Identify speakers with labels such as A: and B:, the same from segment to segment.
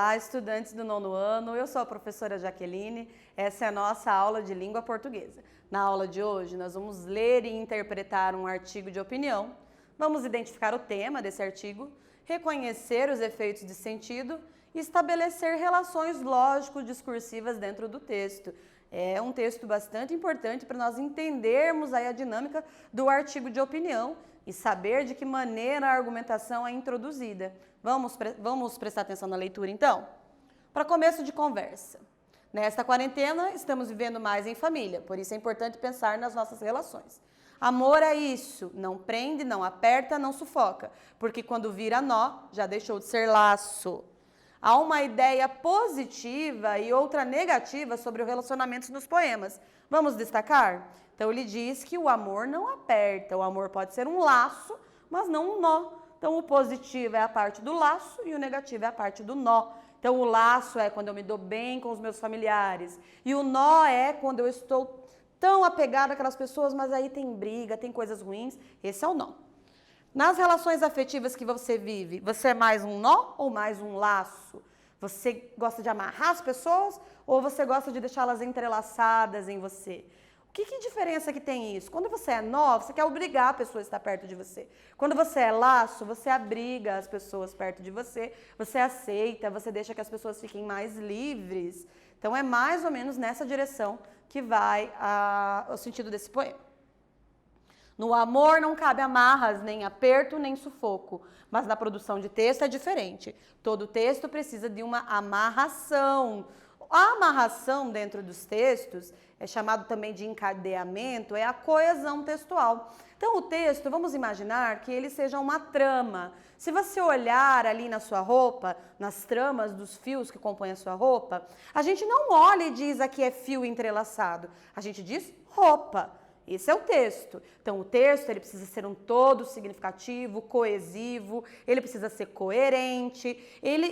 A: Olá, estudantes do 9º ano, eu sou a professora Jaqueline, essa é a nossa aula de língua portuguesa. Na aula de hoje, nós vamos ler e interpretar um artigo de opinião, vamos identificar o tema desse artigo, reconhecer os efeitos de sentido e estabelecer relações lógico-discursivas dentro do texto. É um texto bastante importante para nós entendermos aí a dinâmica do artigo de opinião e saber de que maneira a argumentação é introduzida. Vamos prestar atenção na leitura, então? Para começo de conversa. Nesta quarentena, estamos vivendo mais em família, por isso é importante pensar nas nossas relações. Amor é isso, não prende, não aperta, não sufoca, porque quando vira nó, já deixou de ser laço. Há uma ideia positiva e outra negativa sobre os relacionamentos nos poemas. Vamos destacar? Então ele diz que o amor não aperta, o amor pode ser um laço, mas não um nó. Então o positivo é a parte do laço e o negativo é a parte do nó. Então o laço é quando eu me dou bem com os meus familiares e o nó é quando eu estou tão apegada àquelas pessoas, mas aí tem briga, tem coisas ruins, esse é o nó. Nas relações afetivas que você vive, você é mais um nó ou mais um laço? Você gosta de amarrar as pessoas ou você gosta de deixá-las entrelaçadas em você? Que diferença que tem isso? Quando você é nó, você quer obrigar a pessoa a estar perto de você. Quando você é laço, você abriga as pessoas perto de você, você aceita, você deixa que as pessoas fiquem mais livres. Então é mais ou menos nessa direção que vai o sentido desse poema. No amor não cabe amarras, nem aperto, nem sufoco, mas na produção de texto é diferente. Todo texto precisa de uma amarração. A amarração dentro dos textos, é chamado também de encadeamento, é a coesão textual. Então o texto, vamos imaginar que ele seja uma trama. Se você olhar ali na sua roupa, nas tramas dos fios que compõem a sua roupa, a gente não olha e diz aqui é fio entrelaçado, a gente diz roupa. Esse é o texto. Então, o texto ele precisa ser um todo significativo, coesivo, ele precisa ser coerente,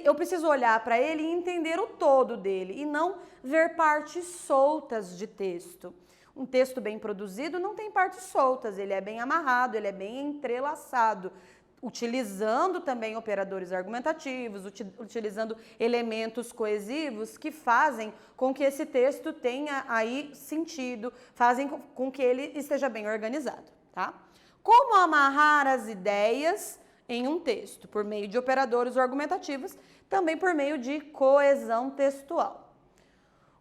A: eu preciso olhar para ele e entender o todo dele e não ver partes soltas de texto. Um texto bem produzido não tem partes soltas, ele é bem amarrado, ele é bem entrelaçado, utilizando também operadores argumentativos, utilizando elementos coesivos que fazem com que esse texto tenha aí sentido, fazem com que ele esteja bem organizado, tá? Como amarrar as ideias em um texto? Por meio de operadores argumentativos, também por meio de coesão textual.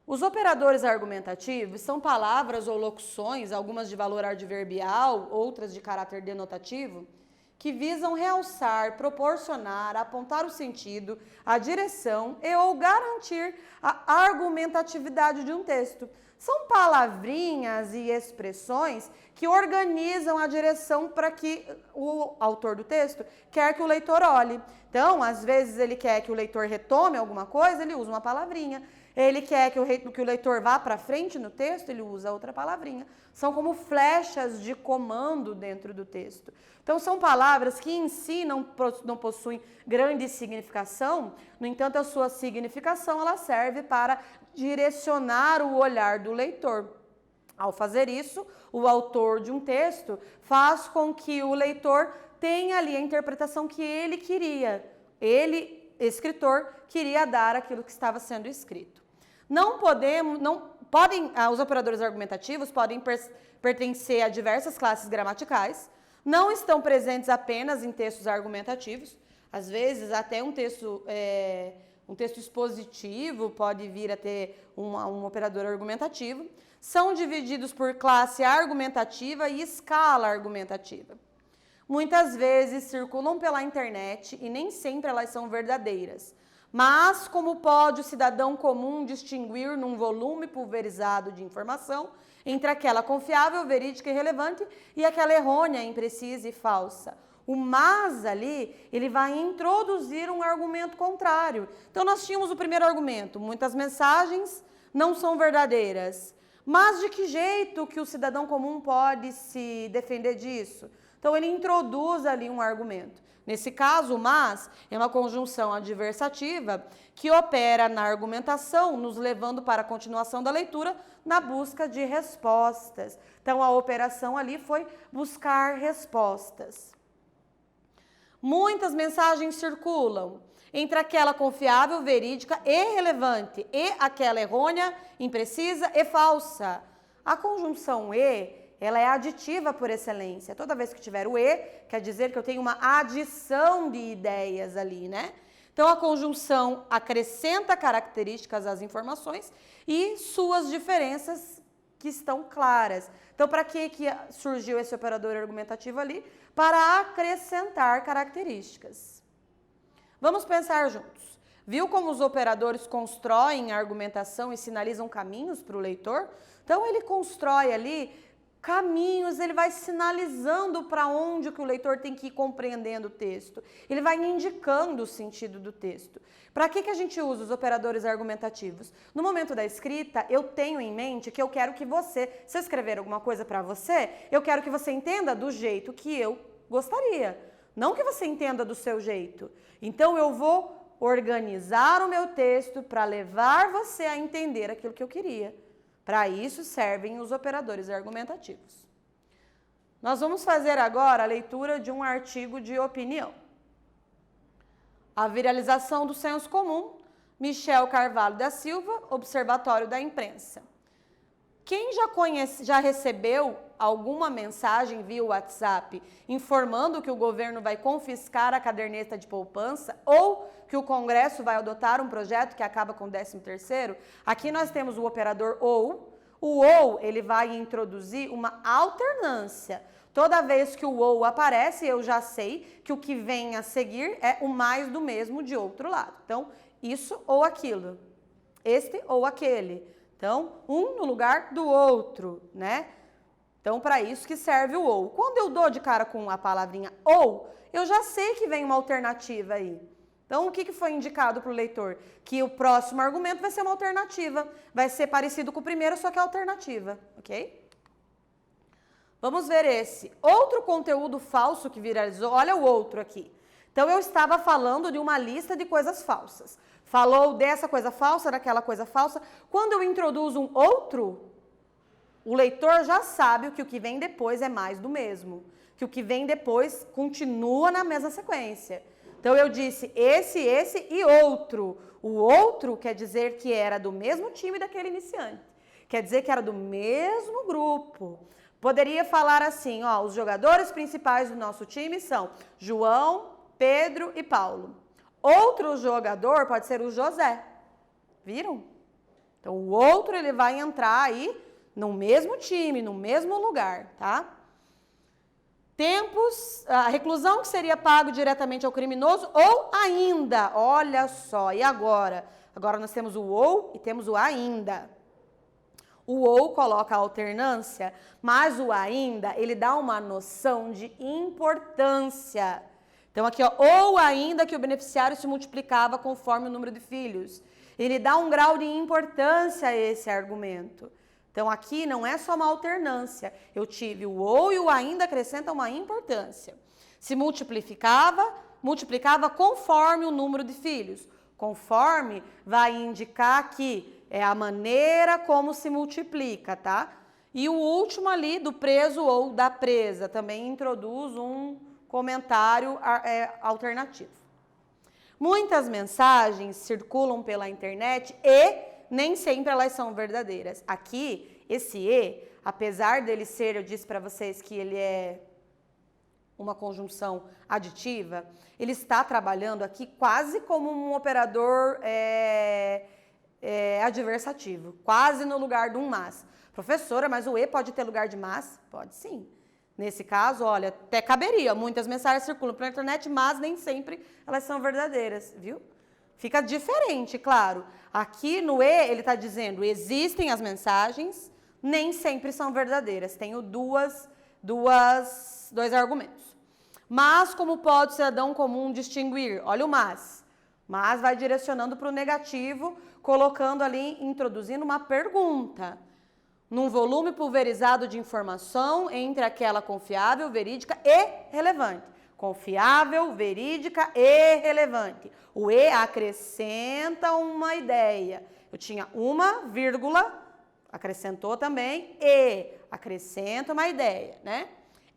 A: Os operadores argumentativos são palavras ou locuções, algumas de valor adverbial, outras de caráter denotativo, que visam realçar, proporcionar, apontar o sentido, a direção e ou garantir a argumentatividade de um texto. São palavrinhas e expressões que organizam a direção para que o autor do texto quer que o leitor olhe. Então, às vezes ele quer que o leitor retome alguma coisa, ele usa uma palavrinha. Ele quer que o leitor vá para frente no texto, ele usa outra palavrinha. São como flechas de comando dentro do texto. Então, são palavras que em si não possuem grande significação, no entanto, a sua significação ela serve para direcionar o olhar do leitor. Ao fazer isso, o autor de um texto faz com que o leitor tenha ali a interpretação que ele queria. Ele, escritor, queria dar aquilo que estava sendo escrito. Os operadores argumentativos podem pertencer a diversas classes gramaticais, não estão presentes apenas em textos argumentativos, às vezes até um texto expositivo pode vir a ter um operador argumentativo, são divididos por classe argumentativa e escala argumentativa. Muitas vezes circulam pela internet e nem sempre elas são verdadeiras. Mas como pode o cidadão comum distinguir num volume pulverizado de informação entre aquela confiável, verídica e relevante e aquela errônea, imprecisa e falsa? O mas ali, ele vai introduzir um argumento contrário. Então nós tínhamos o primeiro argumento, muitas mensagens não são verdadeiras. Mas de que jeito que o cidadão comum pode se defender disso? Então ele introduz ali um argumento. Nesse caso, o mas é uma conjunção adversativa que opera na argumentação, nos levando para a continuação da leitura na busca de respostas. Então, a operação ali foi buscar respostas. Muitas mensagens circulam. entre aquela confiável, verídica e relevante e aquela errônea, imprecisa e falsa. A conjunção e, ela é aditiva por excelência. Toda vez que tiver o e, quer dizer que eu tenho uma adição de ideias ali, né? Então, a conjunção acrescenta características às informações e suas diferenças que estão claras. Então, para que surgiu esse operador argumentativo ali? Para acrescentar características. Vamos pensar juntos. Viu como os operadores constroem a argumentação e sinalizam caminhos para o leitor? Então, ele constrói ali caminhos, ele vai sinalizando para onde que o leitor tem que ir compreendendo o texto. Ele vai indicando o sentido do texto. Para que a gente usa os operadores argumentativos? No momento da escrita, eu tenho em mente que eu quero que você, se eu escrever alguma coisa para você, eu quero que você entenda do jeito que eu gostaria. Não que você entenda do seu jeito. Então, eu vou organizar o meu texto para levar você a entender aquilo que eu queria. Para isso servem os operadores argumentativos. Nós vamos fazer agora a leitura de um artigo de opinião. A viralização do senso comum, Michel Carvalho da Silva, Observatório da Imprensa. Quem já recebeu alguma mensagem via WhatsApp informando que o governo vai confiscar a caderneta de poupança ou que o Congresso vai adotar um projeto que acaba com o 13º? Aqui nós temos o operador ou. O ou, ele vai introduzir uma alternância. Toda vez que o ou aparece, eu já sei que o que vem a seguir é o mais do mesmo de outro lado. Então, isso ou aquilo. Este ou aquele. Então, um no lugar do outro, né? Então, para isso que serve o ou. Quando eu dou de cara com a palavrinha ou, eu já sei que vem uma alternativa aí. Então, o que foi indicado para o leitor? Que o próximo argumento vai ser uma alternativa. Vai ser parecido com o primeiro, só que é alternativa, ok? Vamos ver esse. Outro conteúdo falso que viralizou, olha o outro aqui. Então, eu estava falando de uma lista de coisas falsas. Falou dessa coisa falsa, daquela coisa falsa. Quando eu introduzo um outro, o leitor já sabe que o que vem depois é mais do mesmo. Que o que vem depois continua na mesma sequência. Então, eu disse esse e outro. O outro quer dizer que era do mesmo time daquele iniciante. Quer dizer que era do mesmo grupo. Poderia falar assim, ó, os jogadores principais do nosso time são João, Pedro e Paulo. Outro jogador pode ser o José. Viram? Então, o outro ele vai entrar aí no mesmo time, no mesmo lugar, tá? Tempos, a reclusão que seria pago diretamente ao criminoso ou ainda, olha só, e agora? Agora nós temos o ou e temos o ainda. O ou coloca a alternância, mas o ainda, ele dá uma noção de importância. Então aqui, ó, ou ainda que o beneficiário se multiplicava conforme o número de filhos. Ele dá um grau de importância a esse argumento. Então, aqui não é só uma alternância. Eu tive o ou e o ainda acrescenta uma importância. Se multiplicava conforme o número de filhos. Conforme vai indicar que é a maneira como se multiplica, tá? E o último ali, do preso ou da presa, também introduz um comentário alternativo. Muitas mensagens circulam pela internet e nem sempre elas são verdadeiras. Aqui, esse e, apesar dele ser, eu disse para vocês que ele é uma conjunção aditiva, ele está trabalhando aqui quase como um operador adversativo, quase no lugar de um mas. Professora, mas o e pode ter lugar de mas? Pode sim. Nesse caso, olha, até caberia. Muitas mensagens circulam pela internet, mas nem sempre elas são verdadeiras, viu? Fica diferente, claro. Aqui no E, ele está dizendo, existem as mensagens, nem sempre são verdadeiras. Tenho dois argumentos. Mas como pode o cidadão comum distinguir? Olha o mas. Mas vai direcionando para o negativo, colocando ali, introduzindo uma pergunta. Num volume pulverizado de informação entre aquela confiável, verídica e relevante. Confiável, verídica e relevante. O e acrescenta uma ideia. Eu tinha uma vírgula, acrescentou também e acrescenta uma ideia, né?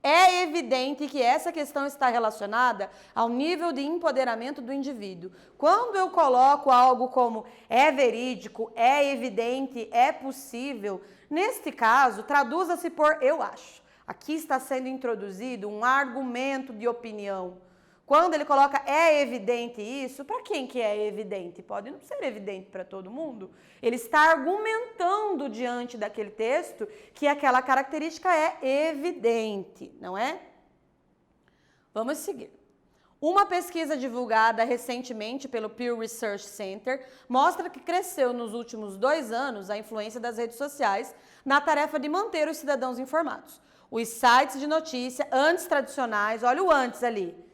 A: É evidente que essa questão está relacionada ao nível de empoderamento do indivíduo. Quando eu coloco algo como é verídico, é evidente, é possível, neste caso, traduza-se por eu acho. Aqui está sendo introduzido um argumento de opinião. Quando ele coloca é evidente isso, para quem que é evidente? Pode não ser evidente para todo mundo. Ele está argumentando diante daquele texto que aquela característica é evidente, não é? Vamos seguir. Uma pesquisa divulgada recentemente pelo Pew Research Center mostra que cresceu nos últimos 2 anos a influência das redes sociais na tarefa de manter os cidadãos informados. Os sites de notícia, antes tradicionais, olha o antes ali.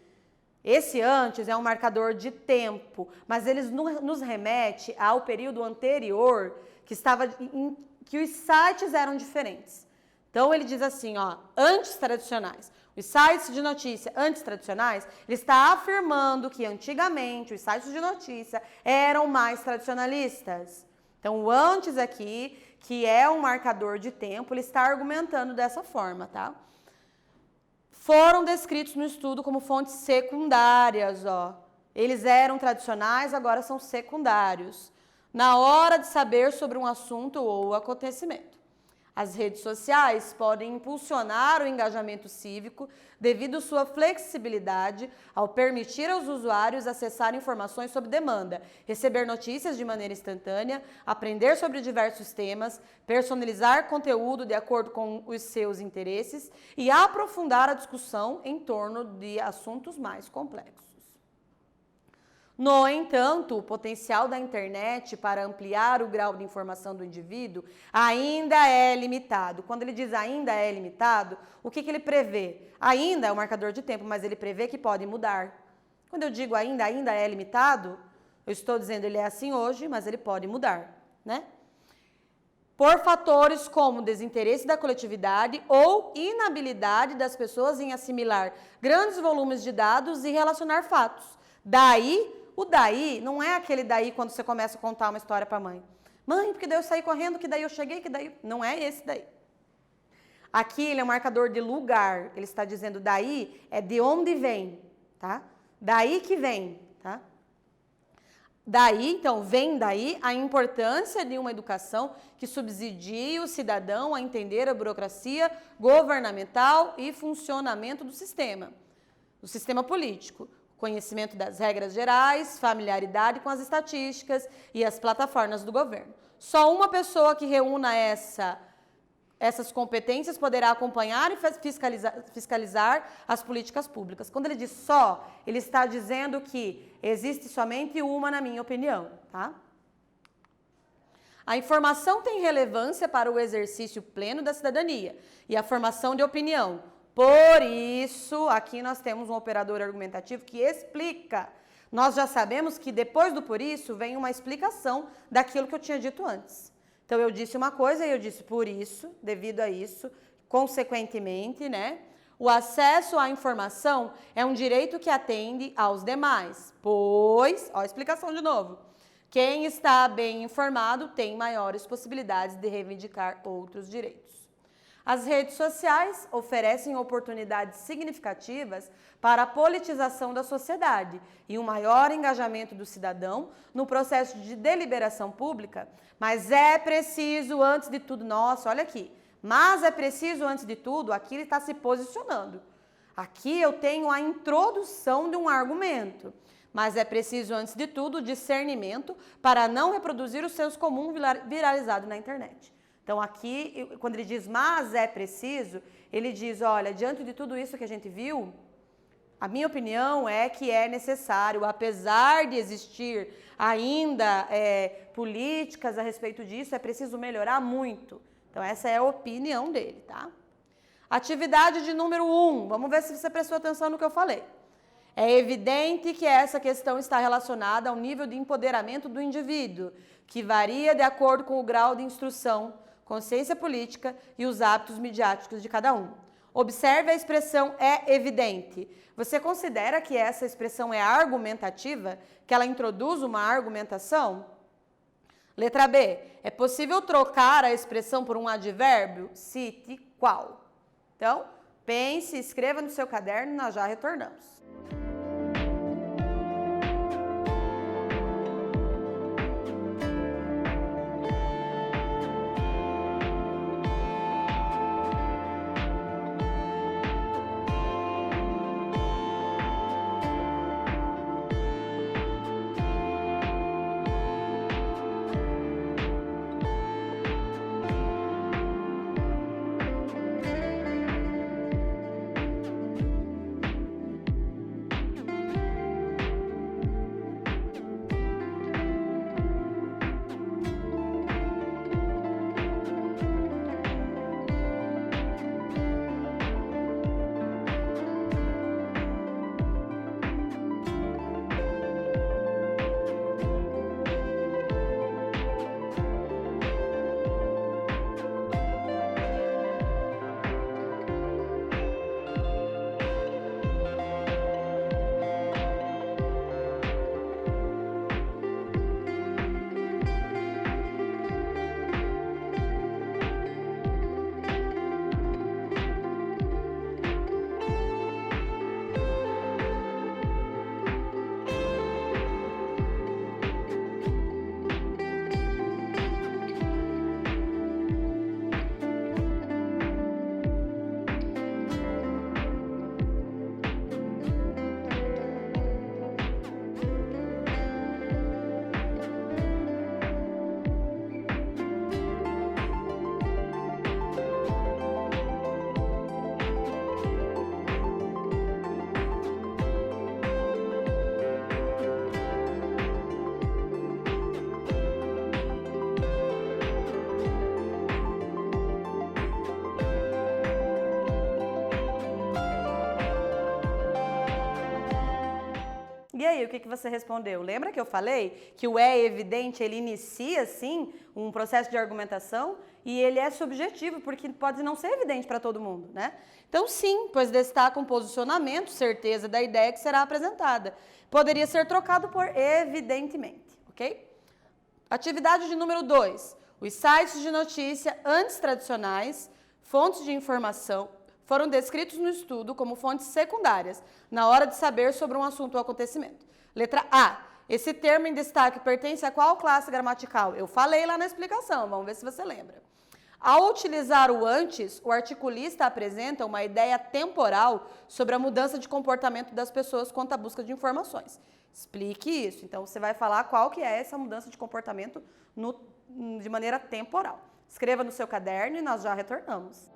A: Esse antes é um marcador de tempo, mas eles nos remete ao período anterior, que os sites eram diferentes. Então ele diz assim, ó, antes tradicionais. Os sites de notícia antes tradicionais, ele está afirmando que antigamente os sites de notícia eram mais tradicionalistas. Então o antes aqui, que é um marcador de tempo, ele está argumentando dessa forma, tá? Foram descritos no estudo como fontes secundárias, ó. Eles eram tradicionais, agora são secundários, na hora de saber sobre um assunto ou acontecimento. As redes sociais podem impulsionar o engajamento cívico devido à sua flexibilidade ao permitir aos usuários acessar informações sob demanda, receber notícias de maneira instantânea, aprender sobre diversos temas, personalizar conteúdo de acordo com os seus interesses e aprofundar a discussão em torno de assuntos mais complexos. No entanto, o potencial da internet para ampliar o grau de informação do indivíduo ainda é limitado. Quando ele diz ainda é limitado, o que ele prevê? Ainda é um marcador de tempo, mas ele prevê que pode mudar. Quando eu digo ainda é limitado, eu estou dizendo ele é assim hoje, mas ele pode mudar, né? Por fatores como desinteresse da coletividade ou inabilidade das pessoas em assimilar grandes volumes de dados e relacionar fatos. O daí não é aquele daí quando você começa a contar uma história para a mãe. Mãe, porque daí eu saí correndo, que daí eu cheguei, que daí... Não é esse daí. Aqui ele é um marcador de lugar. Ele está dizendo daí é de onde vem, tá? Daí que vem, tá? Daí, então, vem daí a importância de uma educação que subsidie o cidadão a entender a burocracia governamental e funcionamento do sistema político. Conhecimento das regras gerais, familiaridade com as estatísticas e as plataformas do governo. Só uma pessoa que reúna essas competências poderá acompanhar e fiscalizar as políticas públicas. Quando ele diz só, ele está dizendo que existe somente uma, na minha opinião, tá? A informação tem relevância para o exercício pleno da cidadania e a formação de opinião. Por isso, aqui nós temos um operador argumentativo que explica. Nós já sabemos que depois do por isso vem uma explicação daquilo que eu tinha dito antes. Então, eu disse uma coisa e eu disse por isso, devido a isso, consequentemente, né? O acesso à informação é um direito que atende aos demais, pois, ó a explicação de novo, quem está bem informado tem maiores possibilidades de reivindicar outros direitos. As redes sociais oferecem oportunidades significativas para a politização da sociedade e um maior engajamento do cidadão no processo de deliberação pública, mas é preciso, antes de tudo, nossa, olha aqui, mas é preciso, antes de tudo, aqui ele está se posicionando. Aqui eu tenho a introdução de um argumento, mas é preciso, antes de tudo, discernimento para não reproduzir o senso comum viralizado na internet. Então, aqui, quando ele diz, mas é preciso, ele diz, olha, diante de tudo isso que a gente viu, a minha opinião é que é necessário, apesar de existir ainda políticas a respeito disso, é preciso melhorar muito. Então, essa é a opinião dele, tá? Atividade de número 1, vamos ver se você prestou atenção no que eu falei. É evidente que essa questão está relacionada ao nível de empoderamento do indivíduo, que varia de acordo com o grau de instrução, consciência política e os hábitos midiáticos de cada um. Observe a expressão é evidente. Você considera que essa expressão é argumentativa? Que ela introduz uma argumentação? Letra B. É possível trocar a expressão por um advérbio? Cite qual. Então, Pense, escreva no seu caderno e nós já retornamos. E aí, o que você respondeu? Lembra que eu falei que o é evidente, ele inicia, sim, um processo de argumentação e ele é subjetivo, porque pode não ser evidente para todo mundo, né? Então, sim, pois destaca um posicionamento, certeza da ideia que será apresentada. Poderia ser trocado por evidentemente, ok? Atividade de número 2. Os sites de notícia antes tradicionais, fontes de informação, foram descritos no estudo como fontes secundárias, na hora de saber sobre um assunto ou acontecimento. Letra A. Esse termo em destaque pertence a qual classe gramatical? Eu falei lá na explicação, vamos ver se você lembra. Ao utilizar o antes, o articulista apresenta uma ideia temporal sobre a mudança de comportamento das pessoas quanto à busca de informações. Explique isso. Então, você vai falar qual que é essa mudança de comportamento de maneira temporal. Escreva no seu caderno e nós já retornamos.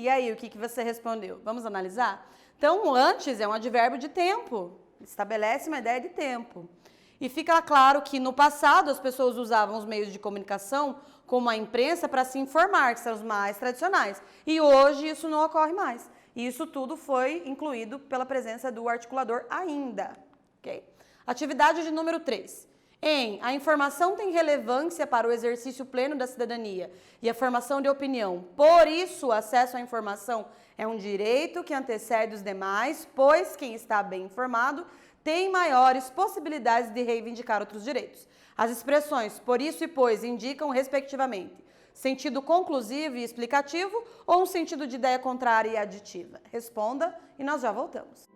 A: E aí, o que você respondeu? Vamos analisar? Então, antes é um advérbio de tempo, estabelece uma ideia de tempo. E fica claro que no passado as pessoas usavam os meios de comunicação, como a imprensa, para se informar, que são os mais tradicionais. E hoje isso não ocorre mais. E isso tudo foi incluído pela presença do articulador ainda. Okay? Atividade de número 3. A informação tem relevância para o exercício pleno da cidadania e a formação de opinião. Por isso, o acesso à informação é um direito que antecede os demais, pois quem está bem informado tem maiores possibilidades de reivindicar outros direitos. As expressões por isso e pois indicam, respectivamente, sentido conclusivo e explicativo ou um sentido de ideia contrária e aditiva? Responda e nós já voltamos.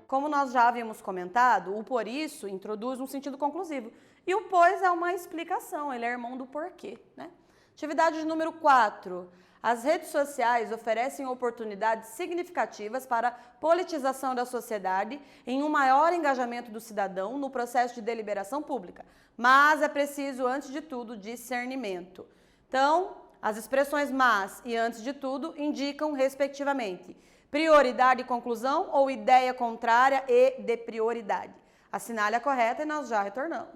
A: Como nós já havíamos comentado, o por isso introduz um sentido conclusivo. E o pois é uma explicação, ele é irmão do porquê, né? Atividade de número 4. As redes sociais oferecem oportunidades significativas para a politização da sociedade em um maior engajamento do cidadão no processo de deliberação pública. Mas é preciso, antes de tudo, discernimento. Então, as expressões mas e antes de tudo indicam, respectivamente, prioridade e conclusão ou ideia contrária e de prioridade. Assinale a correta e nós já retornamos.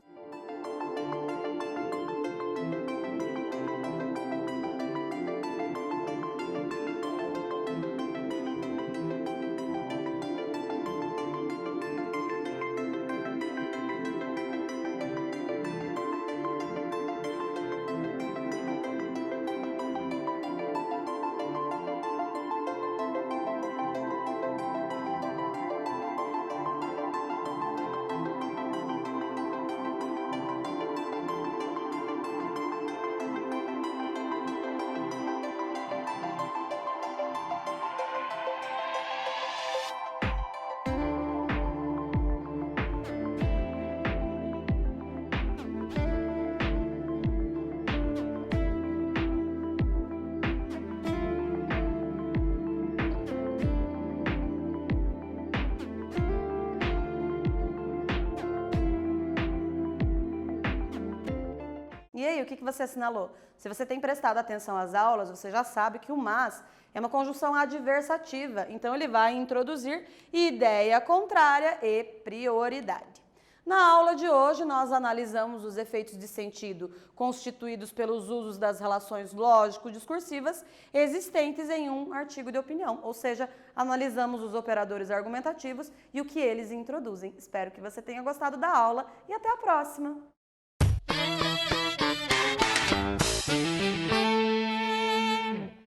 A: E aí, o que você assinalou? Se você tem prestado atenção às aulas, você já sabe que o mas é uma conjunção adversativa, então ele vai introduzir ideia contrária e prioridade. Na aula de hoje, nós analisamos os efeitos de sentido constituídos pelos usos das relações lógico-discursivas existentes em um artigo de opinião, ou seja, analisamos os operadores argumentativos e o que eles introduzem. Espero que você tenha gostado da aula e até a próxima!